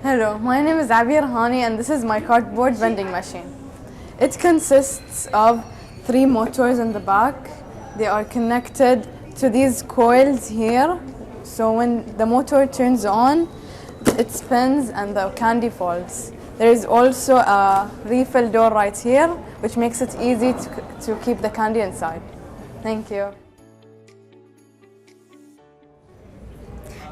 Hello, my name is Abir Hani and this is my cardboard vending machine. It consists of 3 motors in the back. They are connected to these coils here. So when the motor turns on, it spins and the candy falls. There is also a refill door right here, which makes it easy to keep the candy inside. Thank you.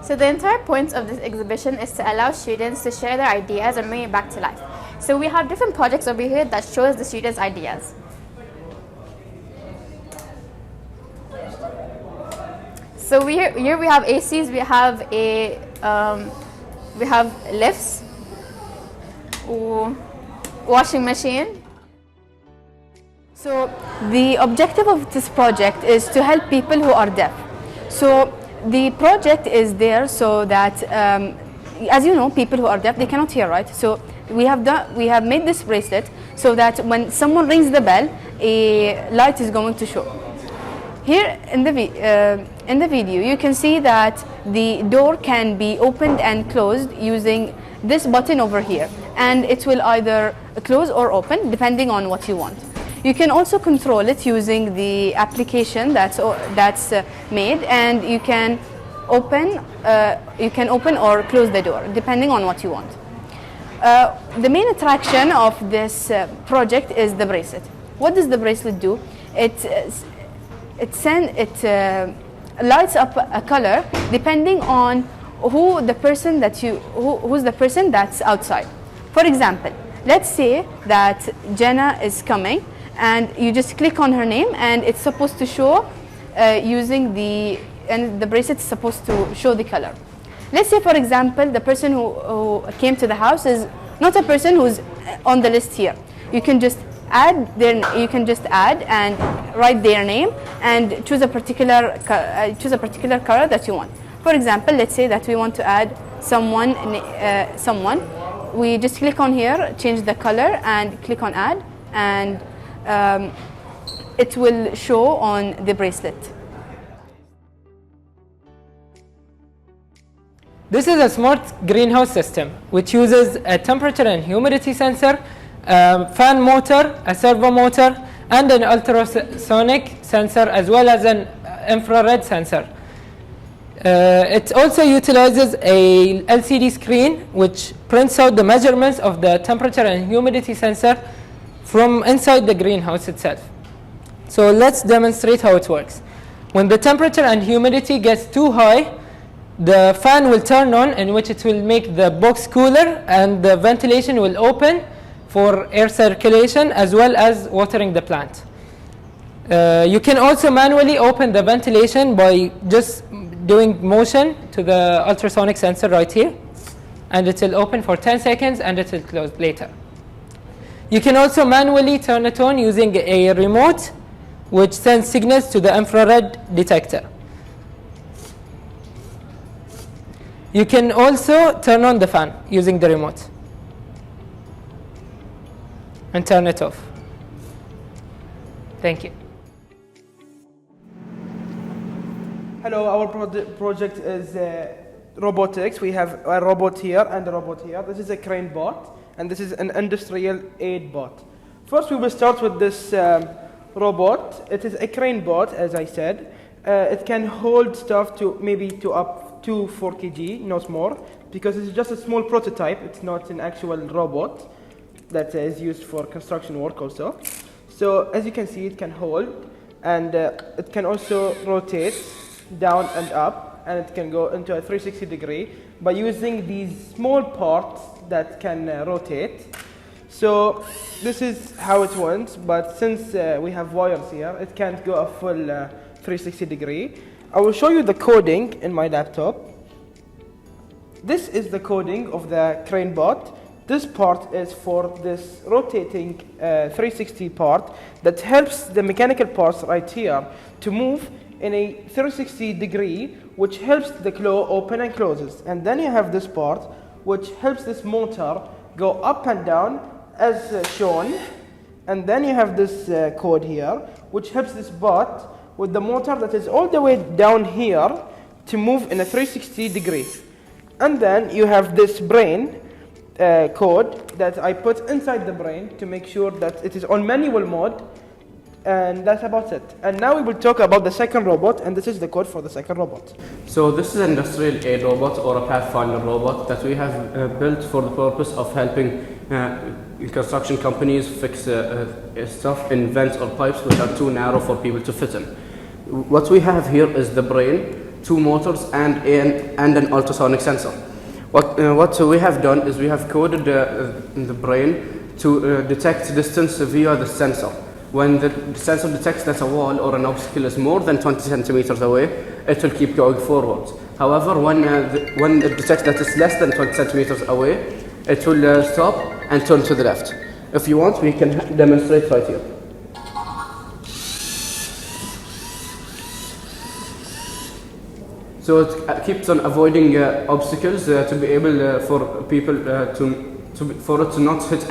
So the entire point of this exhibition is to allow students to share their ideas and bring it back to life. So we have different projects over here that shows the students' ideas. So here we have ACs, we have lifts, washing machine. So the objective of this project is to help people who are deaf. So the project is there so that, as you know, people who are deaf, they cannot hear, right? So we have made this bracelet so that when someone rings the bell, a light is going to show. Here in the video, you can see that the door can be opened and closed using this button over here, and it will either close or open depending on what you want. You can also control it using the application that's made, and you can open or close the door depending on what you want. The main attraction of this project is the bracelet. What does the bracelet do? It lights up a color depending on who's the person that's outside. For example, let's say that Jenna is coming, and you just click on her name, and it's supposed to show and the bracelet is supposed to show the color. Let's say, for example, the person who came to the house is not a person who's on the list here. You can just add and write their name and choose a particular color that you want. For example, let's say that we want to add someone. We just click on here, change the color, and click on add, and it will show on the bracelet. This is a smart greenhouse system which uses a temperature and humidity sensor, a fan motor, a servo motor, and an ultrasonic sensor, as well as an infrared sensor. It also utilizes a LCD screen which prints out the measurements of the temperature and humidity sensor from inside the greenhouse itself. So let's demonstrate how it works. When the temperature and humidity gets too high, the fan will turn on, in which it will make the box cooler, and the ventilation will open for air circulation as well as watering the plant. You can also manually open the ventilation by just doing motion to the ultrasonic sensor right here, and it will open for 10 seconds and it will close later. You can also manually turn it on using a remote which sends signals to the infrared detector. You can also turn on the fan using the remote and turn it off. Thank you. Hello, our project is robotics. We have a robot here and a robot here. This is a crane bot, and this is an industrial aid bot. First, we will start with this robot. It is a crane bot, as I said. It can hold stuff to maybe up to 4 kg, not more, because it's just a small prototype. It's not an actual robot that is used for construction work or so. So as you can see, it can hold, and it can also rotate down and up, and it can go into a 360 degree by using these small parts that can rotate. So this is how it went, but since we have wires here, it can't go a full 360 degree. I will show you the coding in my laptop. This is the coding of the crane bot. This part is for this rotating 360 part that helps the mechanical parts right here to move in a 360 degree, which helps the claw open and closes. And then you have this part which helps this motor go up and down as shown. And then you have this code here which helps this bot with the motor that is all the way down here to move in a 360 degree. And then you have this brain code that I put inside the brain to make sure that it is on manual mode, and that's about it. And now we will talk about the second robot, and this is the code for the second robot. So this is an industrial aid robot or a pathfinder robot that we have built for the purpose of helping construction companies fix stuff in vents or pipes which are too narrow for people to fit in. What we have here is the brain, 2 motors and an ultrasonic sensor. What we have done is we have coded the brain to detect distance via the sensor. When the sensor detects that a wall or an obstacle is more than 20 centimeters away, it will keep going forward. However, when it detects that it's less than 20 centimeters away, it will stop and turn to the left. If you want, we can demonstrate right here. So it keeps on avoiding obstacles to be able for people for it to not hit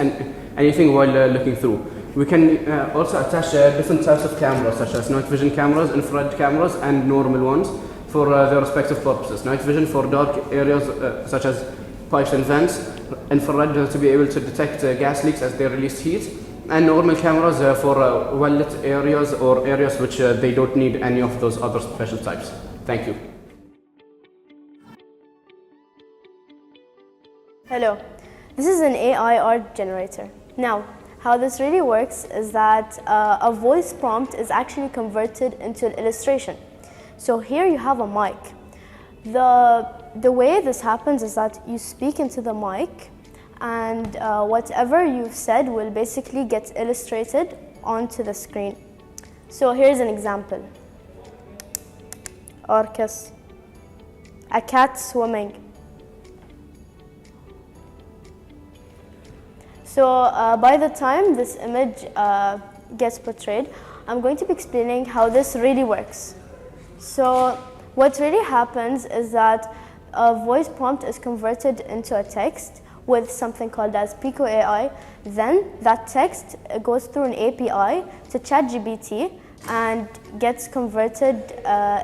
anything while looking through. We can also attach different types of cameras, such as night vision cameras, infrared cameras, and normal ones for their respective purposes. Night vision for dark areas such as pipes and vents, infrared to be able to detect gas leaks as they release heat, and normal cameras for well-lit areas or areas which they don't need any of those other special types. Thank you. Hello, this is an AI art generator. Now, how this really works is that a voice prompt is actually converted into an illustration. So here you have a mic. The way this happens is that you speak into the mic, and whatever you've said will basically get illustrated onto the screen. So here's an example. Orcas. A cat swimming. So by the time this image gets portrayed, I'm going to be explaining how this really works. So what really happens is that a voice prompt is converted into a text with something called as Pico AI. Then that text goes through an API to ChatGPT and gets converted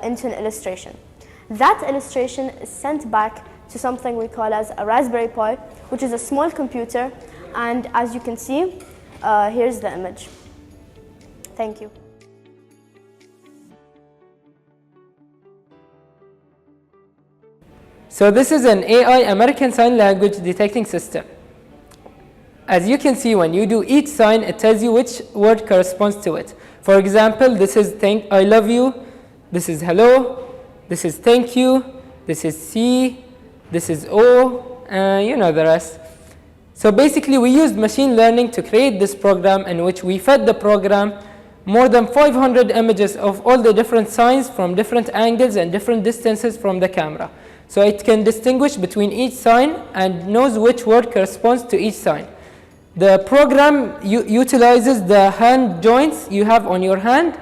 into an illustration. That illustration is sent back to something we call as a Raspberry Pi, which is a small computer. And as you can see, here's the image. Thank you. So this is an AI American Sign Language detecting system. As you can see, when you do each sign, it tells you which word corresponds to it. For example, this is I love you, this is hello, this is thank you, this is C, this is O, you know the rest. So basically, we used machine learning to create this program in which we fed the program more than 500 images of all the different signs from different angles and different distances from the camera. So it can distinguish between each sign and knows which word corresponds to each sign. The program utilizes the hand joints you have on your hand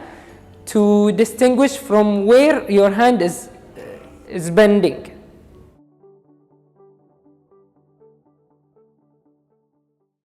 to distinguish from where your hand is bending.